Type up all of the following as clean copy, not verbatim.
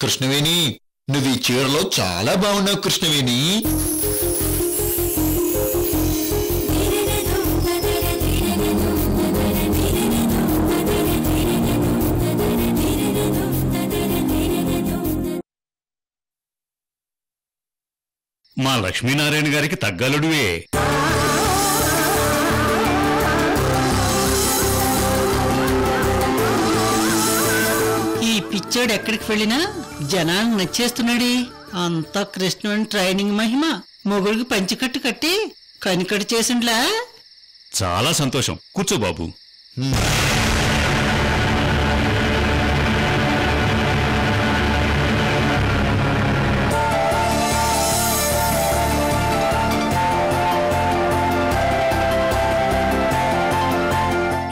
కృష్ణవేణి, నువ్వు ఈ చీరలో చాలా బాగున్నావు కృష్ణవేణి. మా లక్ష్మీనారాయణ గారికి తగ్గలుడివే. ఈ పిచ్చోడు ఎక్కడికి వెళ్ళినా జనాన్ని నచ్చేస్తున్నాడే. అంతా కృష్ణుని ట్రైనింగ్ మహిమ. మొగుడికి పంచికట్టు కట్టి కనికట్టు చేసిండ్లా. చాలా సంతోషం. కూర్చో బాబు.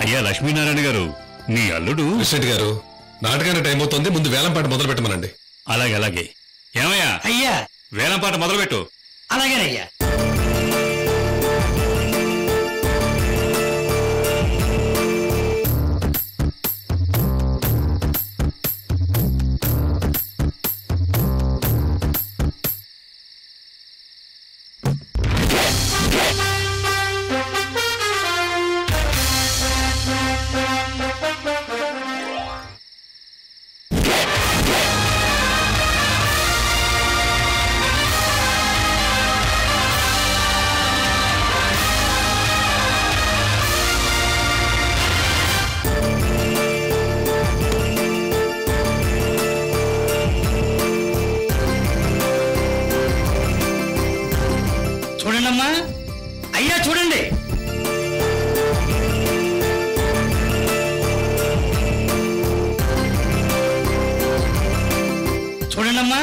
అయ్యా లక్ష్మీనారాయణ గారు, మీ అల్లుడు. ప్రెసిడెంట్ గారు, నాటకానికి టైం అవుతుంది, ముందు వేలంపాట మొదలు పెట్టమనండి. అలాగే అలాగే. ఏమయ్యా? అయ్యా వేలంపాట మొదలుపెట్టు. అలాగేనయ్యా. చూడండమ్మా, అయ్యా చూడండి. చూడండమ్మా,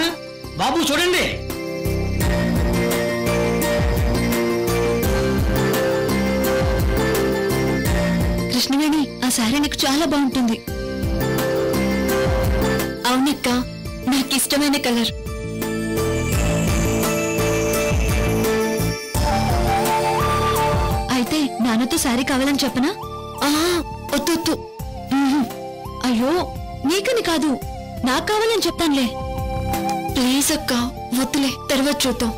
బాబు చూడండి. కృష్ణవేణి, ఆ శారీ నీకు చాలా బాగుంటుంది. అవునక్క, నాకు ఇష్టమైన కలర్. అయితే నాన్నతో శారీ కావాలని చెప్పనా? వద్దు. అయ్యో, నీకని కాదు, నాకు కావాలని చెప్తానులే. ప్లీజ్ అక్క, వద్దులే, తర్వాత చూద్దాం.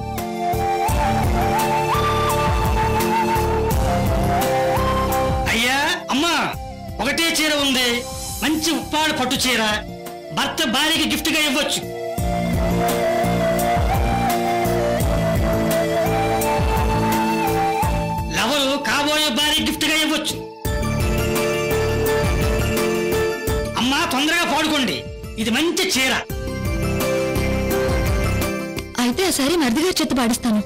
అయ్యా అమ్మా, ఒకటే చీర ఉంది, మంచి ఉప్పాడు పట్టు చీర. భర్త భార్యకి గిఫ్ట్ గా ఇవ్వచ్చు. లవరు కాబోయే భార్య గిఫ్ట్ గా ఇవ్వచ్చు. అమ్మా తొందరగా పాడుకోండి, ఇది మంచి చీర. అయితే ఆ శారీ మరిదిగా చేత పాడిస్తాను.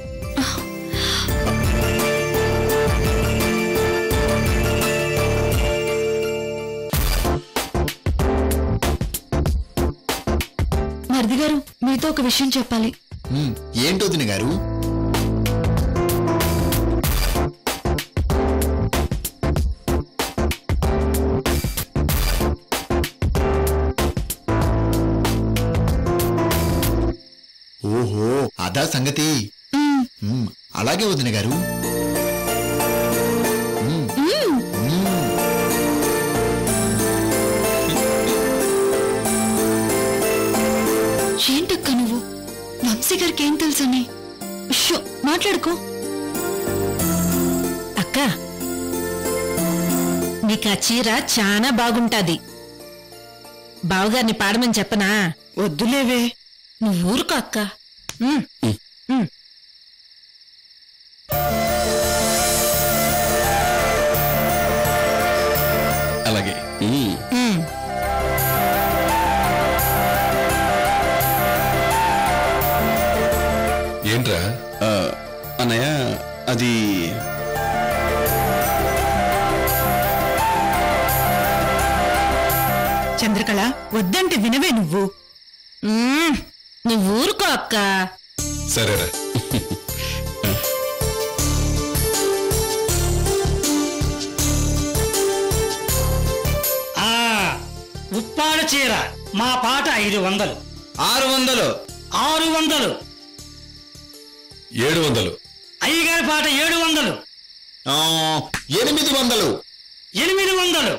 మరిది గారు, మీతో ఒక విషయం చెప్పాలి. ఏంటో వదిన గారు? ఓహో, అదా సంగతి. అలాగే వదిన గారు. ఏంటక్క నువ్వు? వంశీ గారికి ఏం తెలుసని? మాట్లాడుకో. అక్క, నీకు ఆ చీర చాలా బాగుంటాది. బావగారిని పాడమని చెప్పనా? వద్దులేవే, నువ్వు ఊరుకో అక్క. అలాగే. ఏంట్రా? అన్నయ్య, అది చంద్రకళ, వద్దంటే వినవే నువ్వు. నువ్వు ఊరుకో అక్క. సరేరా. ఉప్పాడు చీర మా పాట 500. 600. 600. 700. అయ్యగారి పాట 700. 800. 800.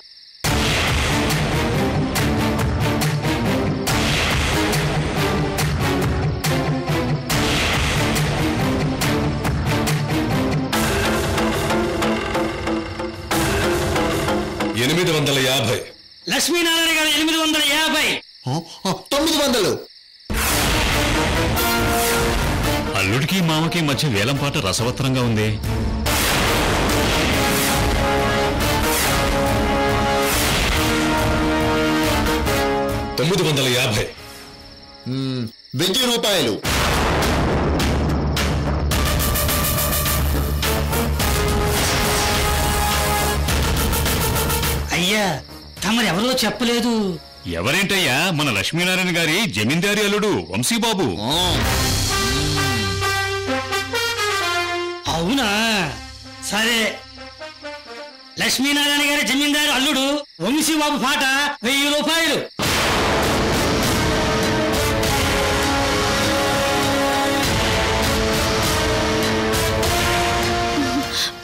850. లక్ష్మీనారాయణ గారు 850. 900. అల్లుడికి మామకి మధ్య వేలం పాట రసవత్తరంగా ఉంది. 950. 1000 రూపాయలు. అయ్యా తమరెవరో చెప్పలేదు. ఎవరేంటయ్యా, మన లక్ష్మీనారాయణ గారి జమీందారి అల్లుడు వంశీబాబు. అవునా, సరే. లక్ష్మీనారాయణ గారి జమీందారు అల్లుడు వంశీబాబు పాట 1000 రూపాయలు.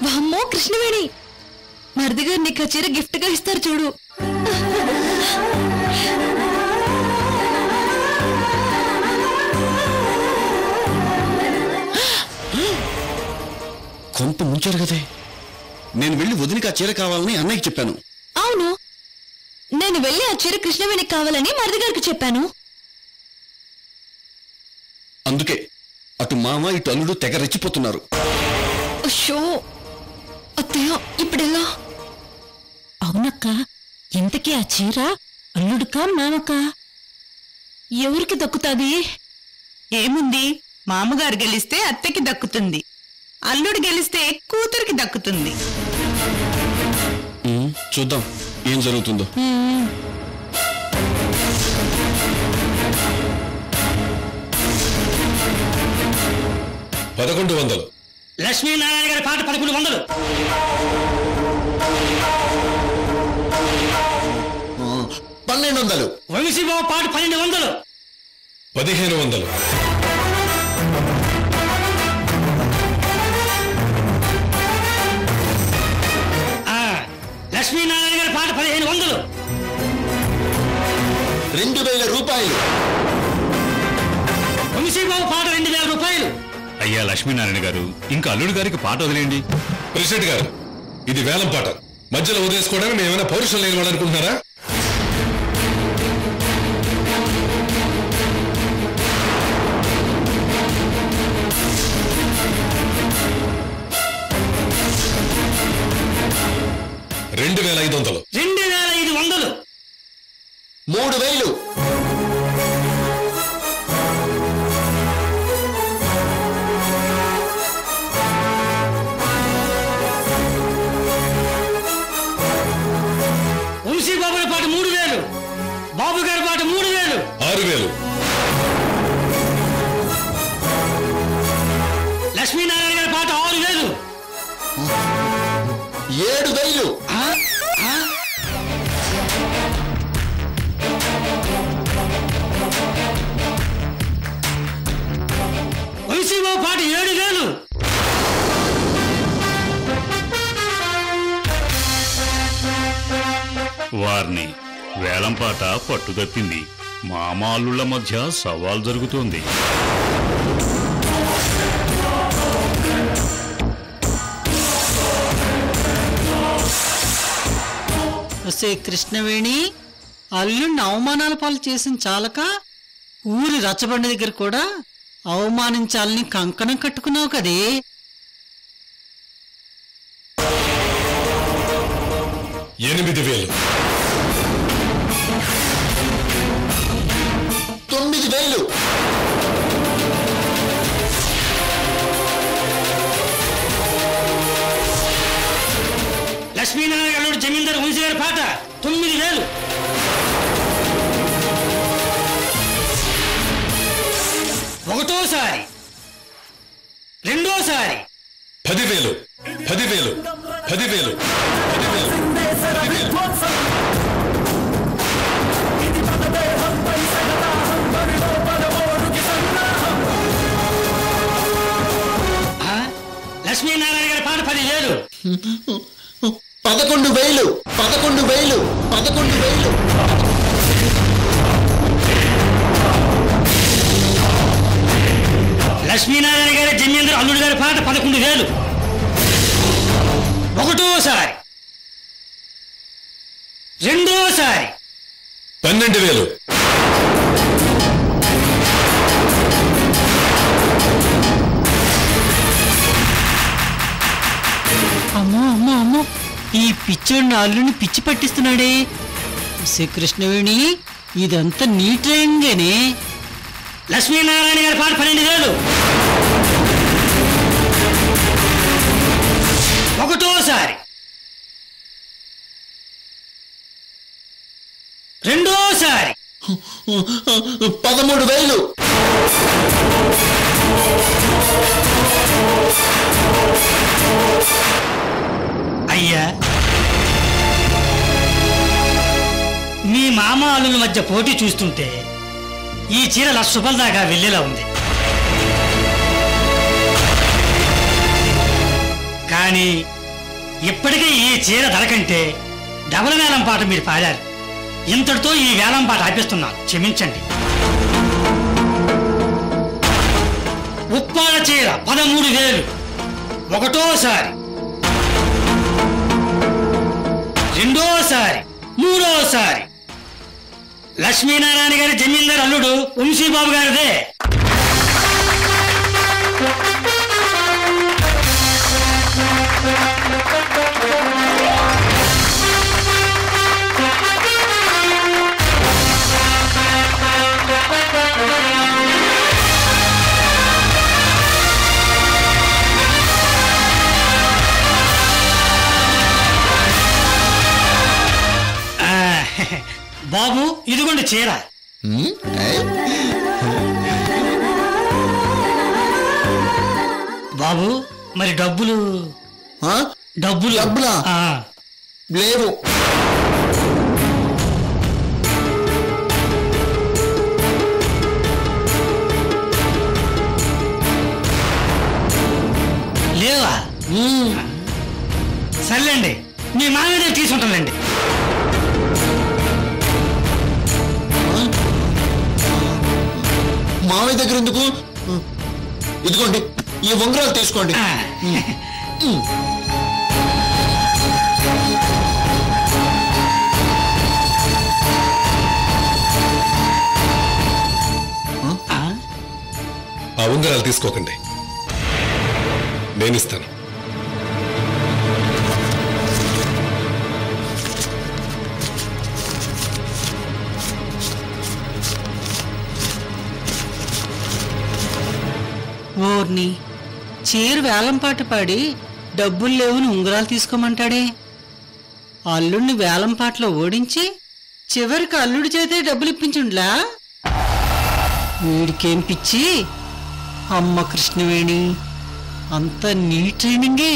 వామ్మో కృష్ణవేణి, మరిది గారు నీకు చీర గిఫ్ట్ గా ఇస్తారు చూడు. కొంప ముంచారు కదే. నేను వెళ్ళి వదిలికి ఆ చీర కావాలని అన్నయ్యకి చెప్పాను. అవును, నేను వెళ్ళి ఆ చీర కృష్ణవేణికి కావాలని మరిది గారికి చెప్పాను. అందుకే అటు మామ ఇటు అల్లుడు తెగ రెచ్చిపోతున్నారు. అయ్యో అత్తయ్య, ఇప్పుడెలా? అవునక్క, ఇంతకీ ఆ చీర అల్లుడుకా మామకా? ఎవరికి దక్కుతుంది? ఏముంది, మామగారు గెలిస్తే అత్తకి దక్కుతుంది, అల్లుడు గెలిస్తే కూతురికి దక్కుతుంది. చూద్దాం ఏం జరుగుతుందో. 1100. లక్ష్మీనారాయణ గారి పాట 1100. 1200. వంశీబాబు పాట 1200. 1500. లక్ష్మీనారాయణ గారి పాట 1500. 2000 రూపాయలు. వంశీబాబు పాట 2000 రూపాయలు. అయ్యా లక్ష్మీనారాయణ గారు, ఇంకా అల్లుడి గారికి పాట వదిలేండి. ప్రెసిడెంట్ గారు, ఇది వేలం పాట. మధ్యలో వదిలేసుకోవడానికి మేమైనా పౌరుషం లేని వాడు అనుకుంటున్నారా? $2500. 2500. 3000. వంశీబాబు గారి పాట 3000. బాబు గారి పాట 3000. 6000. లక్ష్మీనారాయణ గారి పాట 6000. 7000. వంశీబాబు పాట 7000. వారిని వేలం పాట పట్టుదప్పింది. మామాళ్ళుల మధ్య సవాల్ జరుగుతోంది. కృష్ణవేణి, అల్లుడిని అవమానాల పాలు చేసిన చాలక ఊరి రచ్చబండ దగ్గర కూడా అవమానించాలని కంకణం కట్టుకున్నావు కదే. 8000. 9000. లక్ష్మీనారాయణ గారు జమీందారు వంశీ గారి పాట 9000. ఒకటోసారి, రెండోసారి 10,000. 10,000. 10,000. 10,000. లక్ష్మీనారాయణ గారి పాట 10,000. 11,000. 11,000. 11,000. లక్ష్మీనారాయణ గారి జమీందారు అల్లుడి గారి పాట 11,000. ఒకటోసారి, రెండోసారి 12,000. అమ్మో అమ్మో అమ్మో, ఈ పిచ్చోడిని అల్లుని పిచ్చి పట్టిస్తున్నాడే. శ్రీకృష్ణవేణి, ఇదంతా నీ ట్రైన్గానే. లక్ష్మీనారాయణ గారి పాట 12,000. ఒకటోసారి, రెండోసారి 13,000. అయ్యా, మీ మామ అల్లుల మధ్య పోటీ చూస్తుంటే ఈ చీర 1,00,000 రూపాయల దాకా వెళ్ళేలా ఉంది. కానీ ఇప్పటికే ఈ చీర ధర కంటే డబల్ వేలం పాట మీరు పాడారు. ఇంతటితో ఈ వేలం పాట ఆపిస్తున్నాను, క్షమించండి. ఉప్పాడ చీర 13,000. ఒకటోసారి, రెండోసారి, మూడోసారి లక్ష్మీనారాయణ గారి జమీందారు అల్లుడు వంశీబాబు గారిదే. బాబు, ఇదిగోండి చీర. బాబు, మరి డబ్బులు? డబ్బులా లేవు. లేవా? సర్లేండి, మీ మామయ్య తీసుకుంటానండి. మామయ్య దగ్గర ఎందుకు? ఇదిగోండి, ఈ ఉంగరాలు తీసుకోండి. ఆ ఉంగరాలు తీసుకోకండి, నేనిస్తాను. ఓర్ని, చీర వేలంపాట పాడి డబ్బులు లేవుని ఉంగరాలు తీసుకోమంటాడే. అల్లుడిని వేలంపాటలో ఓడించి చివరికి అల్లుడి చేతే డబ్బులు ఇప్పించుండ్లా. వీడికేం పిచ్చి? అమ్మ కృష్ణవేణి, అంత నీ ట్రైనింగే.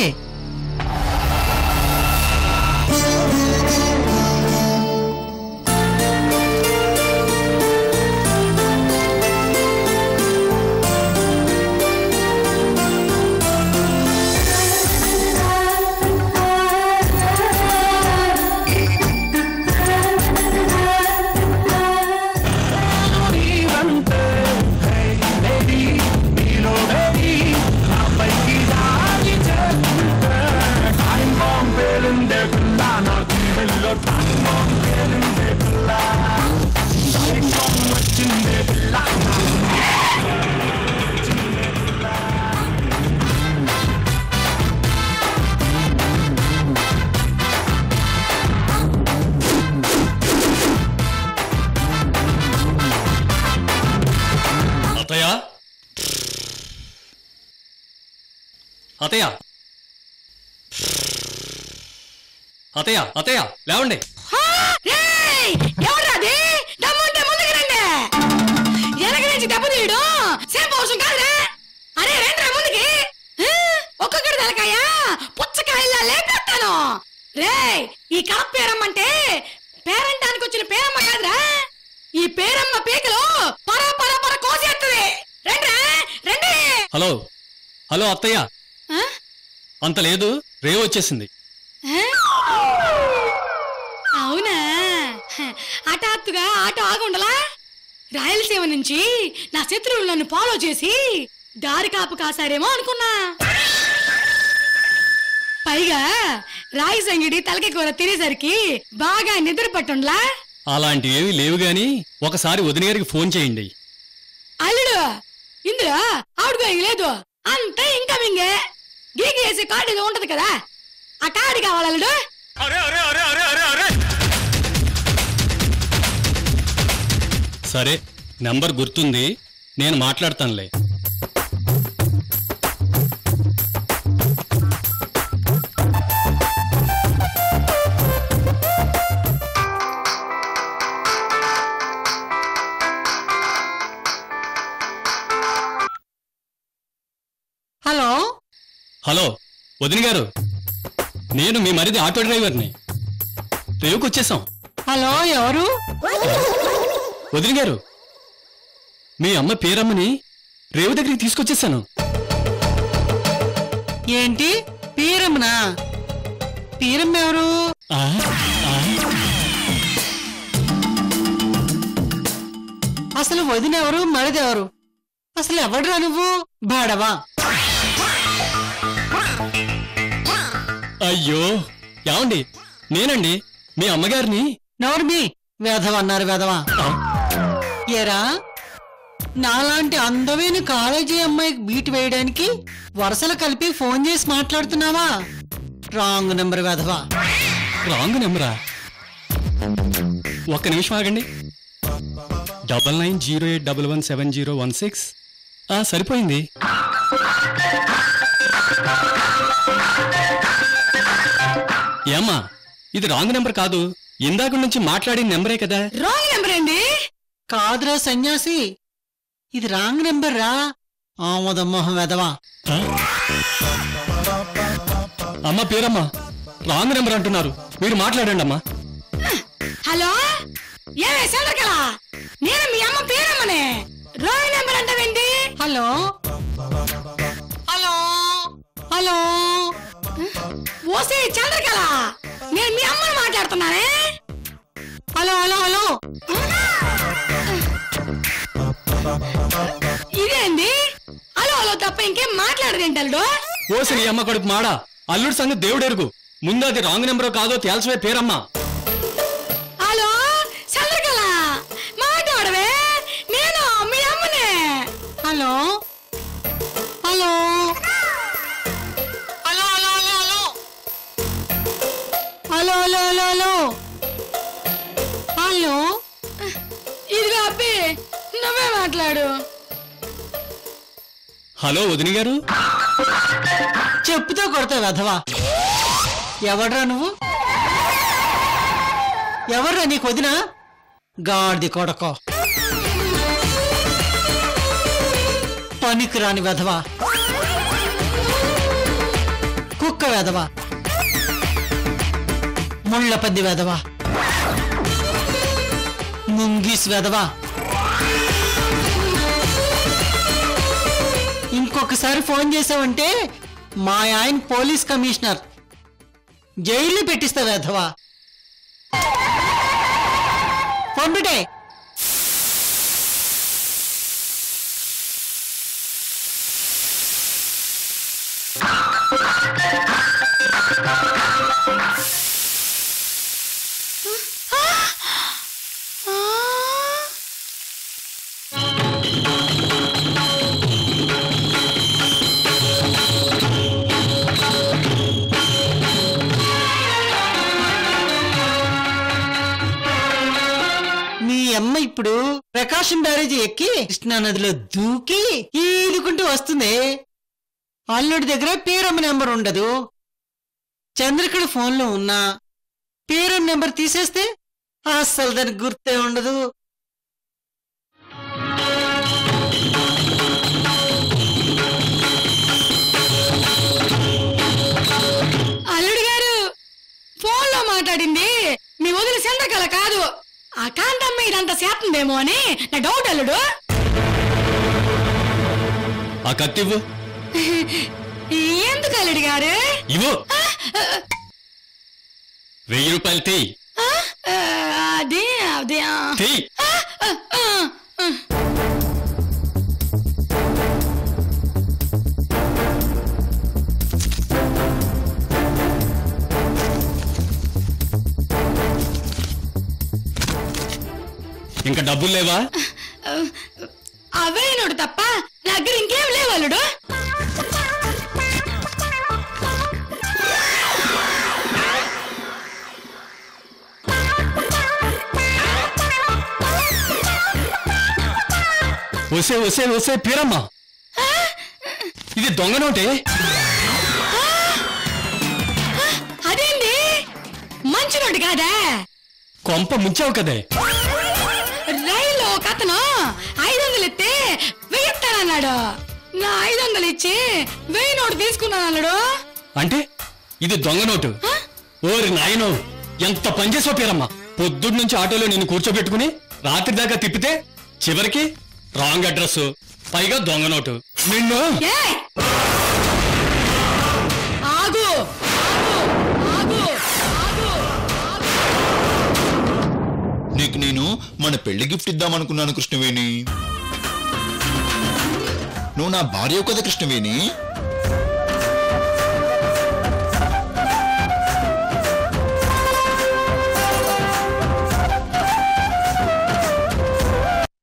అతయ్య అతయ్య అతయ్య లేవండి. ఎవరాది? దమ్ముంటే ముందుకు రండి. వెనక నుంచి దెబ్బ తీయడు సేపు అవసరం కాదురా. అరే రండి ముందుకి. ఒక్కొక్కటి తలకాయ పుచ్చకాయలా లేపెత్తాను. రే, ఈ కడప పేరమ్మంటే పేరంటానికి వచ్చిన పేరమ్మ కాదురా. ఈ పేరమ్మ పీకలు పర పర పర కోసేస్తుంది. రండి రండి. హలో హలో అత్తయ్య, అంత లేదు, రేవ్ వచ్చేసింది. అవునా? హఠాత్తుగా ఆటో ఆగుండలా? రాయలసీమ నుంచి నా శత్రువులు నన్ను ఫాలో చేసి దారి కాపు కాసారేమో అనుకున్నా. పైగా రాయి సంగిడి తలకి కూర తినేసరికి బాగా నిద్ర పట్టుండ్లా. అలాంటివేవి లేవు గాని ఒకసారి వదిన గారికి ఫోన్ చేయండి. అల్లుడు ఇందులో అవుట్ గోయింగ్ లేదు, అంతా ఇన్కమింగే. గీకి వేసే కార్డు ఏదో ఉంటది కదా, ఆ కార్డు కావాలి అల్లుడు. సరే, నంబర్ గుర్తుంది, నేను మాట్లాడతానులే. హలో హలో వదిన గారు, నేను మీ మరిది ఆటో డ్రైవర్ని. రేవుకు వచ్చేసాం. హలో, ఎవరు? వదిన గారు, మీ అమ్మ పేరమ్మని రేవు దగ్గరికి తీసుకొచ్చేసాను. ఏంటి పీరమ్మనా? పీరమ్మ ఎవరు? అసలు వదిన ఎవరు, మరిదెవరు? అసలు ఎవడురా నువ్వు? బాడవా? అయ్యో ఏమండి, నేనండి మీ అమ్మగారిని. నోర్మి, వేధవ అన్నారు వేధవా. ఏరా, నాలాంటి అందమైన కాలేజీ అమ్మాయికి బీట్ వేయడానికి వరుసలు కలిపి ఫోన్ చేసి మాట్లాడుతున్నావా? రాంగ్ నెంబర్ వేధవా. రాంగ్ నెంబరా? ఒక్క నిమిషం ఆగండి. 9908117016. సరిపోయింది. ఏమ్మా, ఇది రాంగ్ నెంబర్ కాదు, ఇందాక నుంచి మాట్లాడిన నెంబరే కదా. రాంగ్ నెంబర్ ఏంది? కాదురా సన్యాసి, ఇది రాంగ్ నెంబర్ రా. ఆమోదమ్మోహం వెదవా. అమ్మ పేరమ్మా, రాంగ్ నెంబర్ అంటున్నారు, మీరు మాట్లాడండి అమ్మా. హలో, ఏమే చంద్రకళ, నేను మీ అమ్మ పేరమ్మనే. రాంగ్ నెంబర్ అంటావేంటి? హలో హలో హలో, ఓసే చంద్రకళ, నేను మీ అమ్మని మాట్లాడుతున్నానే. Hello hello hello. ఇదేంది? హలో హలో తప్ప ఇంకేం మాట్లాడదేంటి అల్లుడు? ఓసి నీ అమ్మ కడుపు మాడా, అల్లుడు సంగతి దేవుడు ఎరుగు. ముందు అది రాంగ్ నెంబరో కాదో తేల్చవే పేరమ్మా. హలో చంద్రకళ, మాట్లాడవే, నేను మీ అమ్మనే. Hello hello hello hello hello hello hello hello hello hello. ఇదిగో అబ్బి, నువ్వే మాట్లాడు. హలో వదిన గారు. చెప్పుతో కొడతా వెధవా. ఎవడ్రా నువ్వు? ఎవర్రా నీకు వదినా? గాడిది కొడకో, పనికిరాని వెధవా, కుక్క వెధవా, ముళ్ళ పంది వెధవా, ముంగీస్ వెధవా. ఇంకొకసారి ఫోన్ చేసావంటే మా ఆయన పోలీస్ కమిషనర్, జైలు పెట్టిస్తా వెధవా. ఫోన్ పెట్టే. అమ్మ ఇప్పుడు ప్రకాశం బ్యారేజీ ఎక్కి కృష్ణా నదిలో దూకి ఈదుకుంటూ వస్తుంది. అల్లుడి దగ్గర పేరమ్మ నెంబర్ ఉండదు. చంద్రకళ ఫోన్లో ఉన్నా పేరమ్మ నెంబర్ తీసేస్తే అస్సలు దానికి గుర్తే ఉండదు. అల్లుడు గారు, ఫోన్లో మాట్లాడింది మీ వదిలి చంద్రకళ కాదు. ఆ కాంతమ్మ ఇదంతా చేస్తుందేమో అని నా డౌట్ అల్లుడు. ఆ కత్తివ్వు. ఎందుకు అల్లుడు గారు? ఇవ్వు. 1000 రూపాయలు తీ. అదే అదే తీ. డబ్బులు లేవా? అవే నోడు తప్ప నా దగ్గర ఇంకేం లేవు అల్లుడు. వసే వసే వసే పీరమ్మ, ఇది దొంగ నోటే. అదేంటి మంచి నోటి కాదా? కొంప ముంచావు కదే. రైల్లో ఒక అతను 500 ఇస్తే 1000 ఇస్తానన్నాడు. నా 500 ఇచ్చి 1000 నోటు తీసుకున్నాను అన్నాడు. అంటే ఇది దొంగ నోటు. ఓరి నాయనో, ఎంత పనిచేసావు పీరమ్మ. పొద్దున్న నుంచి ఆటోలో నిన్ను కూర్చోబెట్టుకుని రాత్రి దాకా తిప్పితే చివరికి రాంగ్ అడ్రస్, పైగా దొంగ నోటు. నిన్ను ఆగు ఆగు ఆగు. నీకు నేను మన పెళ్లి గిఫ్ట్ ఇద్దామనుకున్నాను కృష్ణవేణి. నువ్వు నా భార్య కదా కృష్ణవేణి.